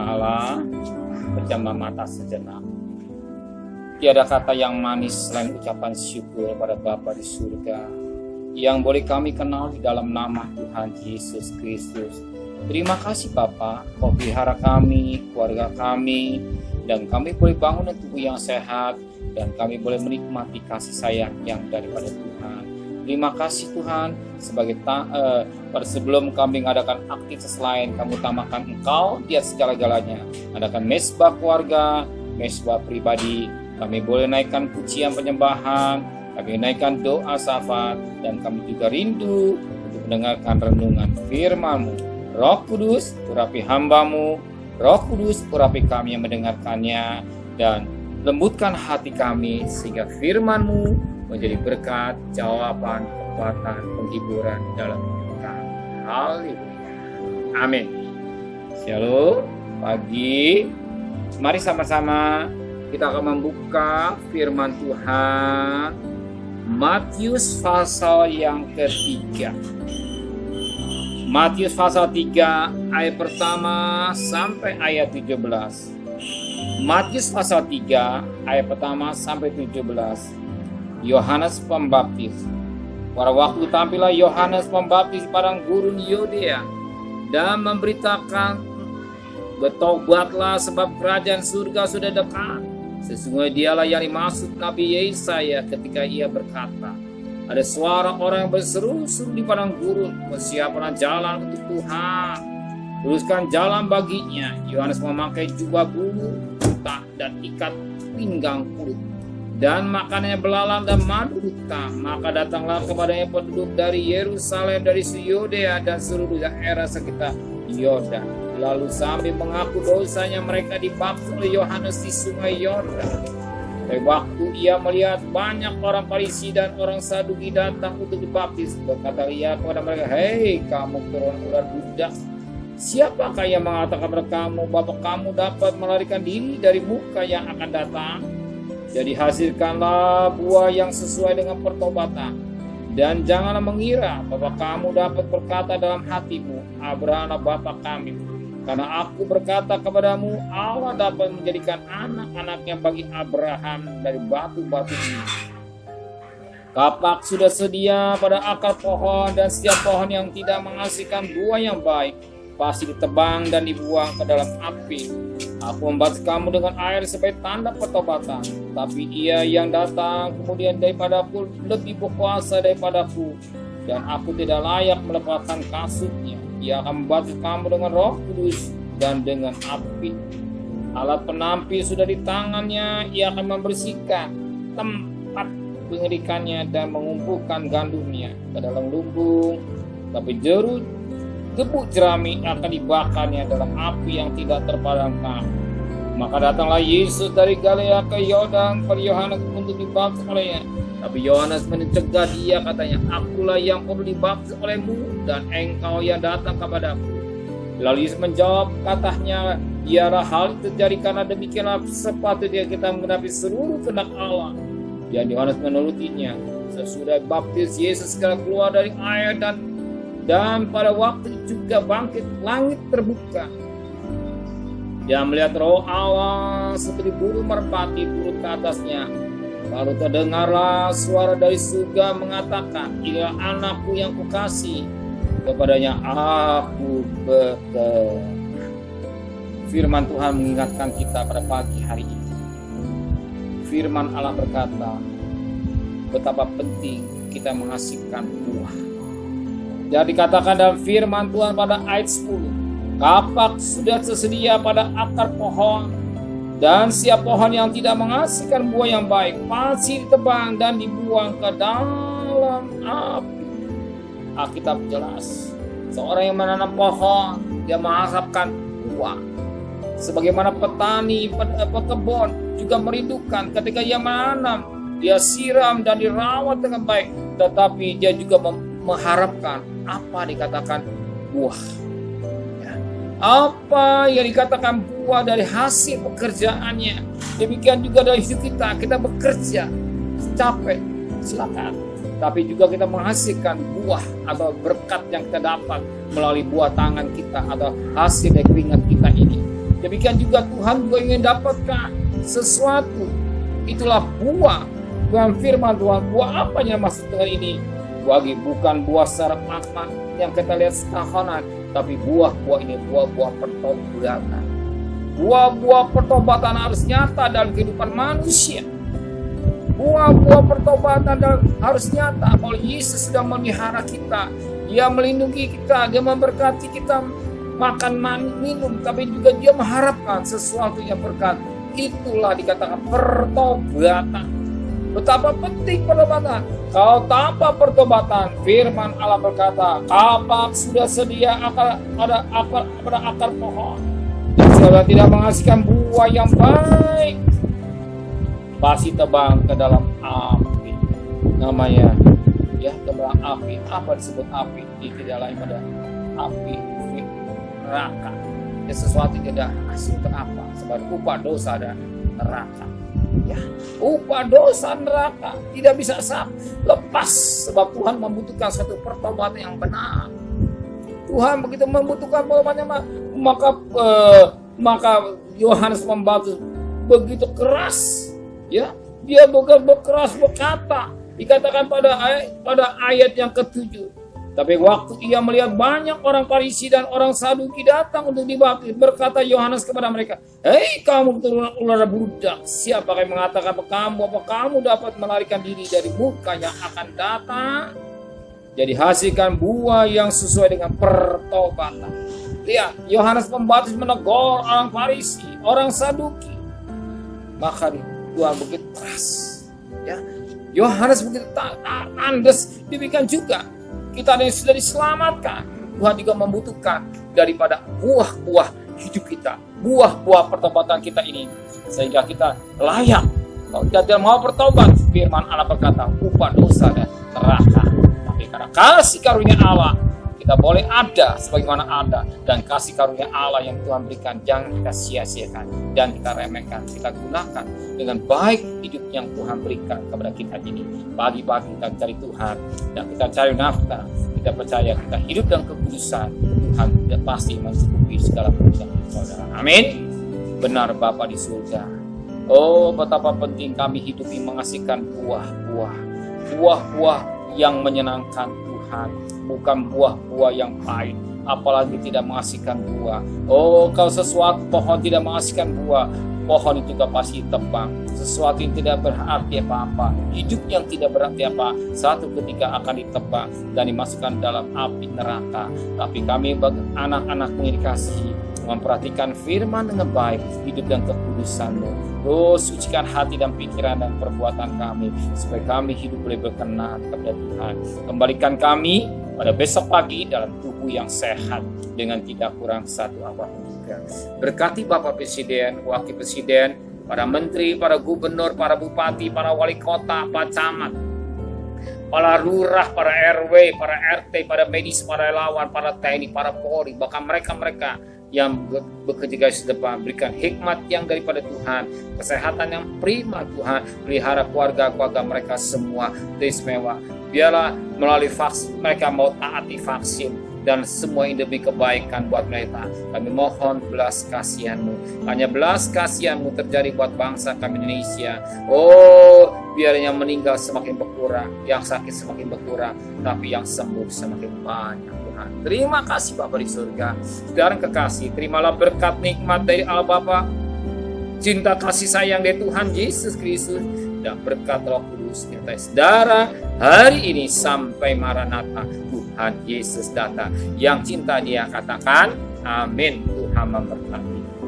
kepala, pejamkan mata sejenak. Tiada kata yang manis selain ucapan syukur pada Bapa di surga yang boleh kami kenal di dalam nama Tuhan Yesus Kristus. Terima kasih Bapa, Kau pelihara kami, keluarga kami, dan kami boleh bangun dengan tubuh yang sehat, dan kami boleh menikmati kasih sayang yang daripada Tuhan. Terima kasih Tuhan, sebagai pada sebelum kami mengadakan aktivitas lain, kami utamakan Engkau di atas segala-galanya. Adakan mesbah keluarga, mesbah pribadi, kami boleh naikkan pujian penyembahan, kami naikkan doa syafaat, dan kami juga rindu untuk mendengarkan renungan firman-Mu. Roh Kudus, urapi hamba-Mu, Roh Kudus, urapi kami yang mendengarkannya, dan lembutkan hati kami sehingga firman-Mu menjadi berkat, jawaban, kekuatan, penghiburan dalam hidup kami. Haleluya. Amin. Shalom. Pagi. Mari sama-sama kita akan membuka firman Tuhan Matius pasal yang ketiga. Matius pasal 3 ayat pertama sampai ayat 17. Matius pasal 3 ayat pertama sampai 17. Yohanes Pembaptis. Pada waktu tampillah Yohanes Pembaptis di padang gurun Yudea dan memberitakan, bertobatlah sebab kerajaan surga sudah dekat. Sesungguhnya dialah yang dimaksud Nabi Yesaya ketika ia berkata, ada suara orang yang berseru-seru di padang gurun, persiapkanlah jalan untuk Tuhan, luruskan jalan baginya. Yohanes memakai jubah bulu unta dan ikat pinggang kulit, dan makanannya belalang dan madu unta. Maka datanglah kepadanya penduduk dari Yerusalem, dari Yudea dan seluruh daerah sekitar Yordan. Lalu sambil mengaku dosanya mereka dibaptis oleh Yohanes di sungai Yordan. Pada waktu ia melihat banyak orang Farisi dan orang Saduki datang untuk dibaptis, berkata ia kepada mereka, hei kamu keturunan ular budak, siapakah yang mengatakan kepada kamu bahwa kamu dapat melarikan diri dari muka yang akan datang? Jadi hasilkanlah buah yang sesuai dengan pertobatan, dan janganlah mengira bahwa kamu dapat berkata dalam hatimu, Abrahamlah bapa kami. Karena aku berkata kepadamu, Allah dapat menjadikan anak-anaknya bagi Abraham dari batu-batu ini. Kapak sudah sedia pada akar pohon, dan setiap pohon yang tidak menghasilkan buah yang baik pasti ditebang dan dibuang ke dalam api. Aku membaptis kamu dengan air sebagai tanda pertobatan, tapi ia yang datang kemudian daripadaku lebih berkuasa daripadaku, dan aku tidak layak melepaskan kasutnya. Ia akan membaptis kamu dengan Roh Kudus dan dengan api. Alat penampi sudah di tangannya. Ia akan membersihkan tempat pengerikannya dan mengumpulkan gandumnya ke dalam lumbung. Tapi gebuk jerami akan dibakarnya dalam api yang tidak terpadamkan. Maka datanglah Yesus dari Galilea ke Yordan kepada Yohanes untuk dibaptis olehnya. Tapi Yohanes mencegah dia, katanya, akulah yang perlu dibaptis olehmu, dan engkau yang datang kepadaku. Lalu Yesus menjawab, katanya, biarlah hal itu terjadi karena demikianlah sepatutnya kita mengenapi seluruh kehendak Allah. Dan Yohanes menurutinya. Sesudah baptis, Yesus segera keluar dari air dan pada waktu juga bangkit, langit terbuka. Dia melihat Roh Allah seperti burung merpati turun ke atasnya. Lalu terdengarlah suara dari surga mengatakan, inilah anakku yang kukasihi, kepadanya aku berkenan. Firman Tuhan mengingatkan kita pada pagi hari ini. Firman Allah berkata, betapa penting kita menghasilkan buah. Dan dikatakan dalam firman Tuhan pada ayat 10, kapak sudah tersedia pada akar pohon, dan setiap pohon yang tidak menghasilkan buah yang baik pasti ditebang dan dibuang ke dalam api. Alkitab jelas, seorang yang menanam pohon, dia mengharapkan buah. Sebagaimana petani, pekebun juga merindukan ketika ia menanam, dia siram dan dirawat dengan baik, tetapi dia juga mengharapkan apa dikatakan buah. Apa yang dikatakan buah dari hasil pekerjaannya. Demikian juga dari hidup kita bekerja capek, silakan. Tapi juga kita menghasilkan buah atau berkat yang kita dapat melalui buah tangan kita atau hasil dari keringat kita ini. Demikian juga Tuhan juga ingin dapatkan sesuatu. Itulah buah. Bukan firman Tuhan. Buah apa yang maksud dengan ini? Bukan buah secara mata yang kita lihat setahunan, tapi buah-buah ini buah-buah pertobatan. Buah-buah pertobatan harus nyata dalam kehidupan manusia. Buah-buah pertobatan harus nyata. Kalau Yesus sudah memelihara kita, Dia melindungi kita, Dia memberkati kita makan minum, tapi juga Dia mengharapkan sesuatu yang berkat. Itulah dikatakan pertobatan. Betapa penting pertobatan. Kalau tanpa pertobatan, firman Allah berkata, kapak sudah sedia ada akar pohon, dan sudah tidak menghasilkan buah yang baik, pasti tebang ke dalam api. Namanya ya, ke dalam api. Apa disebut api? Ini tidak lain pada api neraka. Ya, sesuatu tidak asing ke apa? Sebab upah dosa dan neraka. Ya, upah dosa neraka tidak bisa lepas, sebab Tuhan membutuhkan satu pertobatan yang benar. Tuhan begitu membutuhkan pertobatan, maka Yohanes Pembaptis begitu keras. Ya, dia berkeras berkata, dikatakan pada ayat yang ke-7. Tapi waktu ia melihat banyak orang Farisi dan orang Saduki datang untuk dibaptis, berkata Yohanes kepada mereka, "Hei kamu keturunan ular budak, siapa yang mengatakan apa kamu dapat melarikan diri dari murka yang akan datang? Jadi hasilkan buah yang sesuai dengan pertobatan." Lihat, Yohanes Pembaptis menegur orang Farisi, orang Saduki. Maka Tuhan begitu keras. Ya, Yohanes begitu tandes. Demikian juga kita yang sudah diselamatkan, Tuhan juga membutuhkan daripada buah-buah hidup kita, buah-buah pertobatan kita ini, sehingga kita layak. Kalau kita tidak mau bertobat, firman Allah berkata, upah dosa dan neraka. Tapi karena kasih karunia Allah, kita boleh ada sebagaimana ada, dan kasih karunia Allah yang Tuhan berikan jangan kita sia-siakan dan kita remehkan. Kita gunakan dengan baik hidup yang Tuhan berikan kepada kita ini. Pagi-pagi kita cari Tuhan dan kita cari nafkah. Kita percaya kita hidup dalam kekudusan, Tuhan pasti mencukupi segala kebutuhan saudara. Amin. Benar Bapa di surga. Oh, betapa penting kami hidup ini menghasilkan buah-buah yang menyenangkan Tuhan, bukan buah-buah yang pahit, apalagi tidak menghasilkan buah. Oh, kalau sesuatu pohon tidak menghasilkan buah, pohon itu juga pasti tebang. Sesuatu yang tidak berarti apa-apa, hidup yang tidak berarti apa, satu ketika akan ditebang dan dimasukkan dalam api neraka. Tapi kami anak-anakmu yang dikasihi, memperhatikan firman dengan baik, hidup dan kekudusan-Mu. Oh, sucikan hati dan pikiran dan perbuatan kami, supaya kami hidup boleh berkenan kepada Tuhan. Kembalikan kami pada besok pagi dalam tubuh yang sehat, dengan tidak kurang satu apapun juga. Berkati Bapak Presiden, Wakil Presiden, para menteri, para gubernur, para bupati, para wali kota, para camat, para lurah, para RW, para RT, para medis, para relawan, para TNI, para Polri, bahkan mereka-mereka yang bekerja garis depan, berikan hikmat yang daripada Tuhan, kesehatan yang prima Tuhan, pelihara keluarga-keluarga mereka semua istimewa. Biarlah melalui vaksin, mereka mau taati vaksin, dan semua ini demi kebaikan buat mereka. Kami mohon belas kasihan-Mu, hanya belas kasihan-Mu terjadi buat bangsa kami Indonesia. Oh, biar yang meninggal semakin berkurang, yang sakit semakin berkurang, tapi yang sembuh semakin banyak. Terima kasih Bapa di surga. Saudara kekasih, terimalah berkat nikmat dari Allah Bapa, cinta kasih sayang dari Tuhan Yesus Kristus, dan berkat Roh Kudus menyertai saudara hari ini sampai Maranatha, Tuhan Yesus datang. Yang cinta Dia katakan amin. Tuhan memberkati.